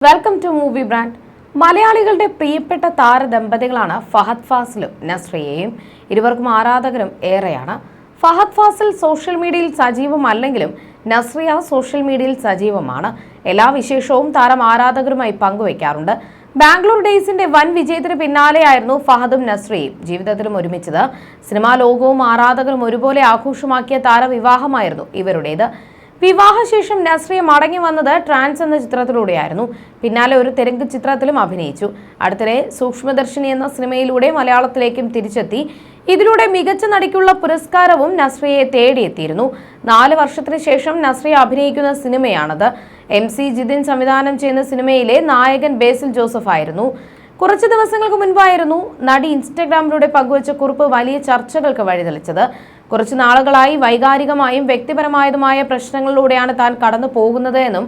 Welcome to movie brand. മലയാളികളുടെ പ്രിയപ്പെട്ട താരദമ്പതികളാണ് ഫഹദ് ഫാസിലും നസ്രിയയും. ഇരുവർക്കും ആരാധകരും ഏറെയാണ്. ഫഹദ് ഫാസിൽ സോഷ്യൽ മീഡിയയിൽ സജീവമല്ലെങ്കിലും നസ്രിയ സോഷ്യൽ മീഡിയയിൽ സജീവമാണ്. എല്ലാ വിശേഷവും താരം ആരാധകരുമായി പങ്കുവയ്ക്കാറുണ്ട്. ബാംഗ്ലൂർ ഡേയ്സിന്റെ വൻ വിജയത്തിന് പിന്നാലെയായിരുന്നു ഫഹദും നസ്രിയയും ജീവിതത്തിലും ഒരുമിച്ചത്. സിനിമാ ലോകവും ആരാധകരും ഒരുപോലെ ആഘോഷമാക്കിയ താരവിവാഹമായിരുന്നു ഇവരുടേത്. വിവാഹശേഷം നസ്രിയ മടങ്ങി വന്നത് ട്രാൻസ് എന്ന ചിത്രത്തിലൂടെയായിരുന്നു. പിന്നാലെ ഒരു തെലുങ്ക് ചിത്രത്തിലും അഭിനയിച്ചു. അടുത്തിടെ സൂക്ഷ്മദർശിനി എന്ന സിനിമയിലൂടെ മലയാളത്തിലേക്കും തിരിച്ചെത്തി. ഇതിലൂടെ മികച്ച നടിക്കുള്ള പുരസ്കാരവും നസ്രിയയെ തേടിയെത്തിയിരുന്നു. 4 വർഷത്തിന് ശേഷം നസ്രിയ അഭിനയിക്കുന്ന സിനിമയാണത്. MC ജിതിൻ സംവിധാനം ചെയ്യുന്ന സിനിമയിലെ നായകൻ ബേസിൽ ജോസഫ് ആയിരുന്നു. കുറച്ച് ദിവസങ്ങൾക്ക് മുൻപായിരുന്നു നടി ഇൻസ്റ്റഗ്രാമിലൂടെ പങ്കുവച്ച കുറിപ്പ് വലിയ ചർച്ചകൾക്ക് വഴിതെളിച്ചത്. കുറച്ചു നാളുകളായി വൈകാരികമായും വ്യക്തിപരമായതുമായ പ്രശ്നങ്ങളിലൂടെയാണ് താൻ കടന്നു പോകുന്നത് എന്നും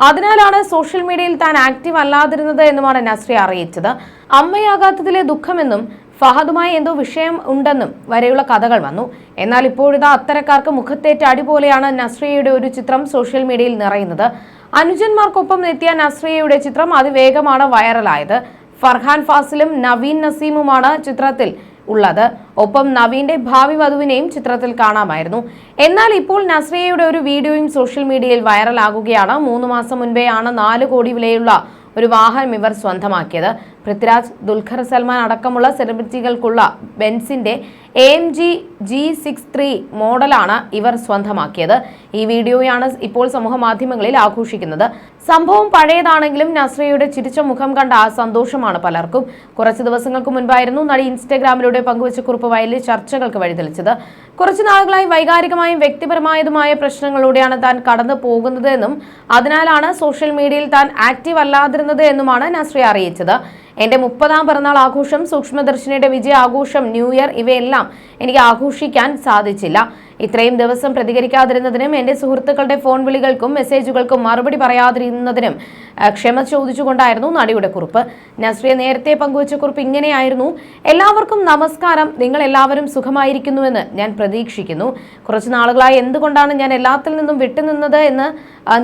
അതിനാലാണ് സോഷ്യൽ മീഡിയയിൽ താൻ ആക്റ്റീവ് അല്ലാതിരുന്നത് എന്നുമാണ് നസ്രിയ അറിയിച്ചത്. അമ്മയാകാത്തതിലെ ദുഃഖമെന്നും ഫഹദുമായി എന്തോ വിഷയം ഉണ്ടെന്നും വരെയുള്ള കഥകൾ വന്നു. എന്നാൽ ഇപ്പോഴിതാ അത്തരക്കാർക്ക് മുഖത്തേറ്റ അടി പോലെയാണ് നസ്രിയയുടെ ഒരു ചിത്രം സോഷ്യൽ മീഡിയയിൽ നിറയുന്നത്. അനുജന്മാർക്കൊപ്പം എത്തിയ നസ്രിയയുടെ ചിത്രം അതിവേഗമാണ് വൈറലായത്. ഫർഹാൻ ഫാസിലും നവീൻ നസീമുമാണ് ചിത്രത്തിൽ ഉള്ളത്. ഒപ്പം നവീന്റെ ഭാവി വധുവിനെയും ചിത്രത്തിൽ കാണാമായിരുന്നു. എന്നാൽ ഇപ്പോൾ നസ്രിയയുടെ ഒരു വീഡിയോയും സോഷ്യൽ മീഡിയയിൽ വൈറലാകുകയാണ്. 3 മാസം മുൻപേയാണ് 4 കോടി വിലയുള്ള ഒരു വാഹനം ഇവർ സ്വന്തമാക്കിയത്. പൃഥ്വിരാജ്, ദുൽഖർ സൽമാൻ അടക്കമുള്ള സെലിബ്രിറ്റികൾക്കുള്ള ബെൻസിന്റെ AMG G63 മോഡലാണ് ഇവർ സ്വന്തമാക്കിയത്. ഈ വീഡിയോയാണ് ഇപ്പോൾ സമൂഹ മാധ്യമങ്ങളിൽ ആഘോഷിക്കുന്നത്. സംഭവം പഴയതാണെങ്കിലും നസ്രിയയുടെ ചിരിച്ച മുഖം കണ്ട ആ സന്തോഷമാണ് പലർക്കും. കുറച്ച് ദിവസങ്ങൾക്ക് മുൻപായിരുന്നു നടി ഇൻസ്റ്റഗ്രാമിലൂടെ പങ്കുവച്ച കുറിപ്പ് വലിയ ചർച്ചകൾക്ക് വഴിതെളിച്ചത്. കുറച്ചു നാളുകളായി വൈകാരികമായും വ്യക്തിപരമായതുമായ പ്രശ്നങ്ങളിലൂടെയാണ് താൻ കടന്നു പോകുന്നത് എന്നും അതിനാലാണ് സോഷ്യൽ മീഡിയയിൽ താൻ ആക്റ്റീവ് അല്ലാതിരുന്നത് എന്നുമാണ് നസ്രിയ അറിയിച്ചത്. എന്റെ 30ാം പിറന്നാൾ ആഘോഷം, സൂക്ഷ്മദർശിനിയുടെ വിജയ ആഘോഷം, ന്യൂ ഇയർ ഇവയെല്ലാം എനിക്ക് ആഘോഷിക്കാൻ സാധിച്ചില്ല. ഇത്രയും ദിവസം പ്രതികരിക്കാതിരുന്നതിനും എന്റെ സുഹൃത്തുക്കളുടെ ഫോൺ വിളികൾക്കും മെസ്സേജുകൾക്കും മറുപടി പറയാതിരുന്നതിനും ക്ഷമ ചോദിച്ചുകൊണ്ടായിരുന്നു നടിയുടെ കുറിപ്പ്. നസ്രിയ നേരത്തെ പങ്കുവച്ച കുറിപ്പ് ഇങ്ങനെയായിരുന്നു: എല്ലാവർക്കും നമസ്കാരം. നിങ്ങൾ എല്ലാവരും സുഖമായിരിക്കുന്നുവെന്ന് ഞാൻ പ്രതീക്ഷിക്കുന്നു. കുറച്ചു നാളുകളായി എന്തുകൊണ്ടാണ് ഞാൻ എല്ലാത്തിൽ നിന്നും വിട്ടുനിന്നത് എന്ന്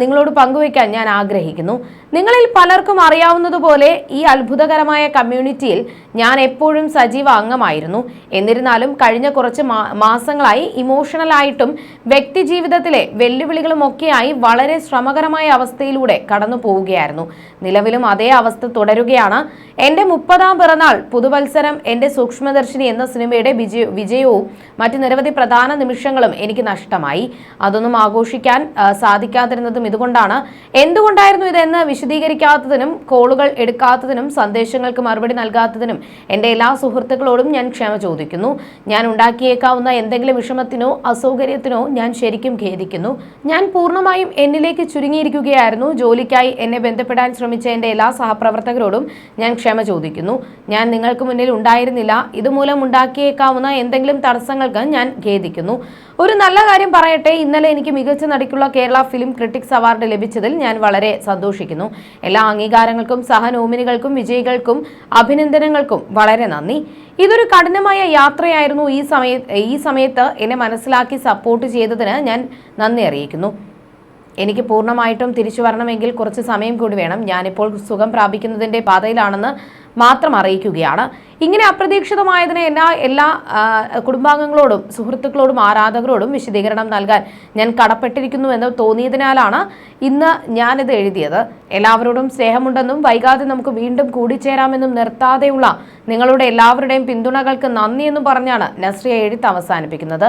നിങ്ങളോട് പങ്കുവയ്ക്കാൻ ഞാൻ ആഗ്രഹിക്കുന്നു. നിങ്ങളിൽ പലർക്കും അറിയാവുന്നതുപോലെ ഈ അത്ഭുതകരമായ കമ്മ്യൂണിറ്റിയിൽ ഞാൻ എപ്പോഴും സജീവ അംഗമായിരുന്നു. എന്നിരുന്നാലും കഴിഞ്ഞ കുറച്ച് മാസങ്ങളായി ഇമോഷണലായിട്ടും വ്യക്തി ജീവിതത്തിലെ വെല്ലുവിളികളും ഒക്കെയായി വളരെ ശ്രമകരമായ അവസ്ഥയിലൂടെ കടന്നു പോവുകയായിരുന്നു. നിലവിലും അതേ അവസ്ഥ തുടരുകയാണ്. എന്റെ 30ാം പിറന്നാൾ, പുതുവത്സരം, എന്റെ സൂക്ഷ്മദർശിനി എന്ന സിനിമയുടെ വിജയവും മറ്റ് നിരവധി പ്രധാന നിമിഷങ്ങളും എനിക്ക് നഷ്ടമായി. അതൊന്നും ആഘോഷിക്കാൻ സാധിക്കാതിരുന്നതും ഇതുകൊണ്ടാണ്. എന്തുകൊണ്ടായിരുന്നു ഇതെന്ന് വിശദീകരിക്കാത്തതിനും കോളുകൾ എടുക്കാത്തതിനും സന്ദേശങ്ങൾക്ക് മറുപടി നൽകാത്തതിനും എന്റെ എല്ലാ സുഹൃത്തുക്കളോടും ഞാൻ ക്ഷമ ചോദിക്കുന്നു. ഞാൻ ഉണ്ടാക്കിയേക്കാവുന്ന എന്തെങ്കിലും വിഷമത്തിനോ അസൗകര്യത്തിനോ ഞാൻ ശരിക്കും ഖേദിക്കുന്നു. ഞാൻ പൂർണ്ണമായും എന്നിലേക്ക് ചുരുങ്ങിയിരിക്കുകയായിരുന്നു. ജോലിക്കായി എന്നെ ബന്ധപ്പെടാൻ ശ്രമിച്ച എന്റെ എല്ലാ സഹപ്രവർത്തകരോടും ഞാൻ ക്ഷമ ചോദിക്കുന്നു. ഞാൻ നിങ്ങൾക്ക് മുന്നിൽ ഉണ്ടായിരുന്നില്ല. ഇതുമൂലം ഉണ്ടാക്കിയേക്കാവുന്ന എന്തെങ്കിലും തടസ്സങ്ങൾക്ക് ഞാൻ ഖേദിക്കുന്നു. ഒരു നല്ല കാര്യം പറയട്ടെ, ഇന്നലെ എനിക്ക് മികച്ച നടിക്കുള്ള കേരള ഫിലിം ക്രിട്ടിക്സ് അവാർഡ് ലഭിച്ചതിൽ ഞാൻ വളരെ സന്തോഷിക്കുന്നു. എല്ലാ അംഗീകാരങ്ങൾക്കും സഹനോമിനികൾക്കും വിജയികൾക്കും അഭിനന്ദനങ്ങൾക്കും വളരെ നന്ദി. ഇതൊരു കഠിനമായ യാത്രയായിരുന്നു. ഈ സമയത്ത് എന്നെ മനസ്സിലാക്കി സപ്പോർട്ട് ചെയ്തതിന് ഞാൻ നന്ദി അറിയിക്കുന്നു. എനിക്ക് പൂർണ്ണമായിട്ടും തിരിച്ചു വരണമെങ്കിൽ കുറച്ച് സമയം കൂടി വേണം. ഞാനിപ്പോൾ സുഖം പ്രാപിക്കുന്നതിൻ്റെ പാതയിലാണെന്ന് മാത്രം അറിയിക്കുകയാണ്. ഇങ്ങനെ അപ്രതീക്ഷിതമായതിന് എല്ലാ കുടുംബാംഗങ്ങളോടും സുഹൃത്തുക്കളോടും ആരാധകരോടും വിശദീകരണം നൽകാൻ ഞാൻ കടപ്പെട്ടിരിക്കുന്നു എന്ന് തോന്നിയതിനാലാണ് ഇന്ന് ഞാനിത് എഴുതിയത്. എല്ലാവരോടും സ്നേഹമുണ്ടെന്നും വൈകാതെ നമുക്ക് വീണ്ടും കൂടിച്ചേരാമെന്നും നിർത്താതെയുള്ള നിങ്ങളുടെ എല്ലാവരുടെയും പിന്തുണകൾക്ക് നന്ദിയെന്നും പറഞ്ഞാണ് നസ്രിയ എഴുത്ത് അവസാനിപ്പിക്കുന്നത്.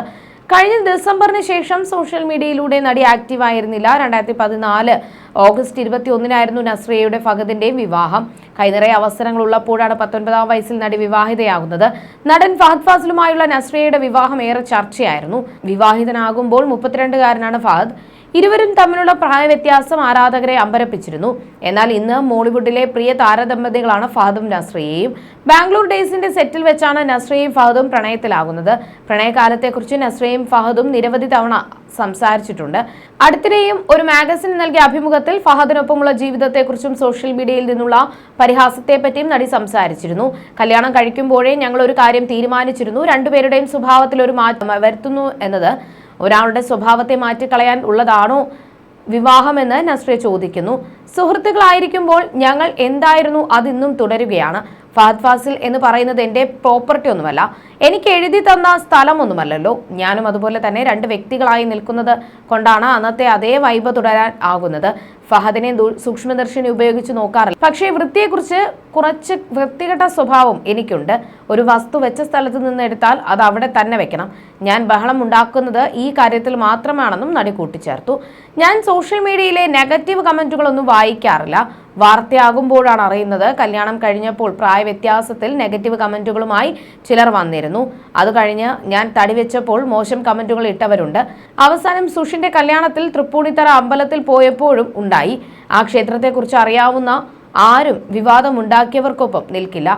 കഴിഞ്ഞ ഡിസംബറിന് ശേഷം സോഷ്യൽ മീഡിയയിലൂടെ നടി ആക്റ്റീവ് ആയിരുന്നില്ല. 2014 ഓഗസ്റ്റ് 21-നായിരുന്നു നസ്രിയയുടെ ഫഹദിന്റെ വിവാഹം. കൈനിറയെ അവസരങ്ങൾ ഉള്ളപ്പോഴാണ് 19ാം വയസ്സിൽ നടി വിവാഹിതയാകുന്നത്. നടൻ ഫഹദ് ഫാസിലുമായുള്ള നസ്രിയയുടെ വിവാഹം ഏറെ ചർച്ചയായിരുന്നു. വിവാഹിതനാകുമ്പോൾ 32-കാരനാണ് ഫഹദ്. ഇരുവരും തമ്മിലുള്ള പ്രായ വ്യത്യാസം ആരാധകരെ അമ്പരപ്പിച്ചിരുന്നു. എന്നാൽ ഇന്ന് മോളിവുഡിലെ പ്രിയ താരദമ്പതികളാണ് ഫഹദും നസ്രിയയും. ബാംഗ്ലൂർ ഡേയ്സിന്റെ സെറ്റിൽ വെച്ചാണ് നസ്രിയയും ഫഹദും പ്രണയത്തിലാകുന്നത്. പ്രണയകാലത്തെക്കുറിച്ച് നസ്രിയയും ഫഹദും നിരവധി തവണ സംസാരിച്ചിട്ടുണ്ട്. അടുത്തിടെയും ഒരു മാഗസിന് നൽകിയ അഭിമുഖത്തിൽ ഫഹദിനൊപ്പമുള്ള ജീവിതത്തെക്കുറിച്ചും സോഷ്യൽ മീഡിയയിൽ നിന്നുള്ള പരിഹാസത്തെപ്പറ്റിയും നടി സംസാരിച്ചിരുന്നു. കല്യാണം കഴിക്കുമ്പോഴേ ഞങ്ങൾ ഒരു കാര്യം തീരുമാനിച്ചിരുന്നു: രണ്ടുപേരുടെയും സ്വഭാവത്തിൽ ഒരു മാറ്റം വരുത്തുന്നു എന്നത് ഒരാളുടെ സ്വഭാവത്തെ മാറ്റിക്കളയാൻ ഉള്ളതാണോ വിവാഹമെന്ന് നസ്രിയ ചോദിക്കുന്നു. സുഹൃത്തുക്കളായിരിക്കുമ്പോൾ ഞങ്ങൾ എന്തായിരുന്നു അതിന്നും തുടരുകയാണ്. ഫഹദ് ഫാസിൽ എന്ന് പറയുന്നത് എൻ്റെ പ്രോപ്പർട്ടി ഒന്നുമല്ല, എനിക്ക് എഴുതി തന്ന സ്ഥലമൊന്നുമല്ലല്ലോ. ഞാനും അതുപോലെ തന്നെ രണ്ട് വ്യക്തികളായി നിൽക്കുന്നത് കൊണ്ടാണ് അന്നത്തെ അതേ വൈബ് തുടരാൻ ആകുന്നത്. ഫഹദിനെ സൂക്ഷ്മദർശിനി ഉപയോഗിച്ച് നോക്കാറില്ല, പക്ഷേ വൃത്തിയെക്കുറിച്ച് കുറച്ച് വൃത്തികെട്ട സ്വഭാവം എനിക്കുണ്ട്. ഒരു വസ്തു വെച്ച സ്ഥലത്ത് നിന്ന് എടുത്താൽ അത് അവിടെ തന്നെ വെക്കണം. ഞാൻ ബഹളം ഉണ്ടാക്കുന്നത് ഈ കാര്യത്തിൽ മാത്രമാണെന്നും നടി കൂട്ടിച്ചേർത്തു. ഞാൻ സോഷ്യൽ മീഡിയയിലെ നെഗറ്റീവ് കമന്റുകളൊന്നും വായിക്കാറില്ല. വാർത്തയാകുമ്പോഴാണ് അറിയുന്നത്. കല്യാണം കഴിഞ്ഞപ്പോൾ പ്രായ വ്യത്യാസത്തിൽ നെഗറ്റീവ് കമന്റുകളുമായി ചിലർ വന്നിരുന്നു. അത് കഴിഞ്ഞ് ഞാൻ തടി വെച്ചപ്പോൾ മോശം കമന്റുകൾ ഇട്ടവരുണ്ട്. അവസാനം സുഷിന്റെ കല്യാണത്തിൽ തൃപ്പൂണിത്തറ അമ്പലത്തിൽ പോയപ്പോഴും ഉണ്ടായി. ആ ക്ഷേത്രത്തെക്കുറിച്ച് അറിയാവുന്ന ആരും വിവാദമുണ്ടാക്കിയവർക്കൊപ്പം നിൽക്കില്ല.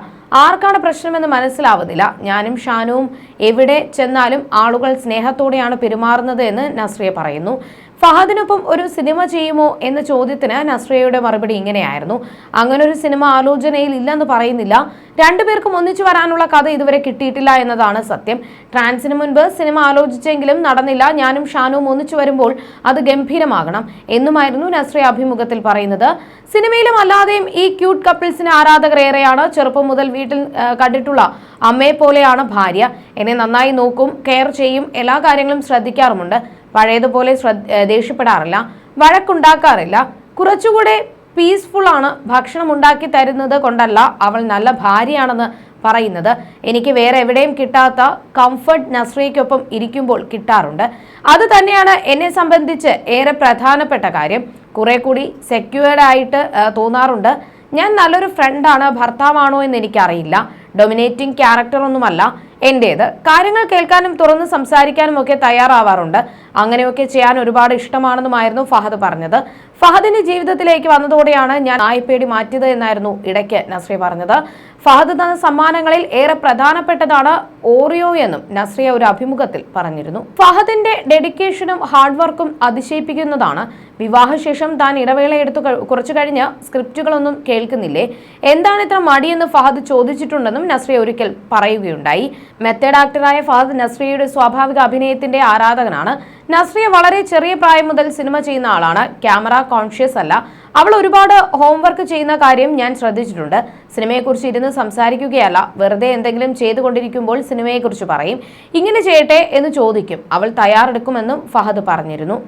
ആർക്കാണ് പ്രശ്നമെന്ന് മനസ്സിലാവുന്നില്ല. ഞാനും ഷാനുവും എവിടെ ചെന്നാലും ആളുകൾ സ്നേഹത്തോടെയാണ് പെരുമാറുന്നത് എന്ന് നസ്രിയ പറയുന്നു. ഫഹദിനൊപ്പം ഒരു സിനിമ ചെയ്യുമോ എന്ന ചോദ്യത്തിന് നസ്രിയയുടെ മറുപടി ഇങ്ങനെയായിരുന്നു: അങ്ങനൊരു സിനിമ ആലോചനയിൽ ഇല്ലെന്ന് പറയുന്നില്ല. രണ്ടുപേർക്കും ഒന്നിച്ചു വരാനുള്ള കഥ ഇതുവരെ കിട്ടിയിട്ടില്ല എന്നതാണ് സത്യം. ട്രാൻസിന് മുൻപ് സിനിമ ആലോചിച്ചെങ്കിലും നടന്നില്ല. ഞാനും ഷാനുവും ഒന്നിച്ചു വരുമ്പോൾ അത് ഗംഭീരമാകണം എന്നുമായിരുന്നു നസ്രിയ അഭിമുഖത്തിൽ പറയുന്നത്. സിനിമയിലും അല്ലാതെയും ഈ ക്യൂട്ട് കപ്പിൾസിന് ആരാധകർ ഏറെയാണ്. ചെറുപ്പം മുതൽ വീട്ടിൽ കണ്ടിട്ടുള്ള അമ്മയെ പോലെയാണ് ഭാര്യ. എന്നെ നന്നായി നോക്കും, കെയർ ചെയ്യും, എല്ലാ കാര്യങ്ങളും ശ്രദ്ധിക്കാറുമുണ്ട്. പഴയതുപോലെ ദേഷ്യപ്പെടാറില്ല, വഴക്കുണ്ടാക്കാറില്ല. കുറച്ചുകൂടെ പീസ്ഫുൾ ആണ്. ഭക്ഷണം ഉണ്ടാക്കി തരുന്നത് കൊണ്ടല്ല അവൾ നല്ല ഭാര്യയാണെന്ന് പറയുന്നത്. എനിക്ക് വേറെ എവിടെയും കിട്ടാത്ത കംഫർട്ട് നസ്രിയയ്ക്കൊപ്പം ഇരിക്കുമ്പോൾ കിട്ടാറുണ്ട്. അത് തന്നെയാണ് എന്നെ സംബന്ധിച്ച് ഏറെ പ്രധാനപ്പെട്ട കാര്യം. കുറെ കൂടി സെക്യൂർഡ് ആയിട്ട് തോന്നാറുണ്ട്. ഞാൻ നല്ലൊരു ഫ്രണ്ടാണ്, ഭർത്താവാണോ എന്ന് എനിക്കറിയില്ല. ഡൊമിനേറ്റിംഗ് ക്യാരക്ടർ ഒന്നുമല്ല എൻ്റേത്. കാര്യങ്ങൾ കേൾക്കാനും തുറന്ന് സംസാരിക്കാനും ഒക്കെ തയ്യാറാവാറുണ്ട്. അങ്ങനെയൊക്കെ ചെയ്യാൻ ഒരുപാട് ഇഷ്ടമാണെന്നുമായിരുന്നു ഫഹദ് പറഞ്ഞത്. ഫഹദിന്റെ ജീവിതത്തിലേക്ക് വന്നതോടെയാണ് ഞാൻ നായപ്പേടി മാറ്റിയത് എന്നായിരുന്നു ഇടയ്ക്ക് നസ്രിയ പറഞ്ഞത്. ഫഹദ് തന്ന സമ്മാനങ്ങളിൽ ഏറെ പ്രധാനപ്പെട്ടതാണ് ഓറിയോ എന്നും നസ്രിയ ഒരു അഭിമുഖത്തിൽ പറഞ്ഞിരുന്നു. ഫഹദിന്റെ ഡെഡിക്കേഷനും ഹാർഡ് വർക്കും അതിശയിപ്പിക്കുന്നതാണ്. വിവാഹശേഷം താൻ ഇടവേളയെടുത്ത് കുറച്ചു കഴിഞ്ഞ് സ്ക്രിപ്റ്റുകളൊന്നും കേൾക്കുന്നില്ലേ, എന്താണ് ഇത്ര മടിയെന്ന് ഫഹദ് ചോദിച്ചിട്ടുണ്ടെന്നും നസ്രിയ ഒരിക്കൽ പറയുകയുണ്ടായി. മെത്തേഡ് ആക്ടറായ ഫഹദ് നസ്രിയയുടെ സ്വാഭാവിക അഭിനയത്തിന്റെ ആരാധകനാണ്. നസ്രിയ വളരെ ചെറിയ പ്രായം മുതൽ സിനിമ ചെയ്യുന്ന ആളാണ്. ക്യാമറ കോൺഷ്യസ് അല്ല. അവൾ ഒരുപാട് ഹോംവർക്ക് ചെയ്യുന്ന കാര്യം ഞാൻ ശ്രദ്ധിച്ചിട്ടുണ്ട്. സിനിമയെക്കുറിച്ച് ഇരുന്ന് സംസാരിക്കുകയല്ല, വെറുതെ എന്തെങ്കിലും ചെയ്തുകൊണ്ടിരിക്കുമ്പോൾ സിനിമയെക്കുറിച്ച് പറയും. ഇങ്ങനെ ചെയ്യട്ടെ എന്ന് ചോദിക്കും. അവൾ തയ്യാറെടുക്കുമെന്നും ഫഹദ് പറഞ്ഞിരുന്നു.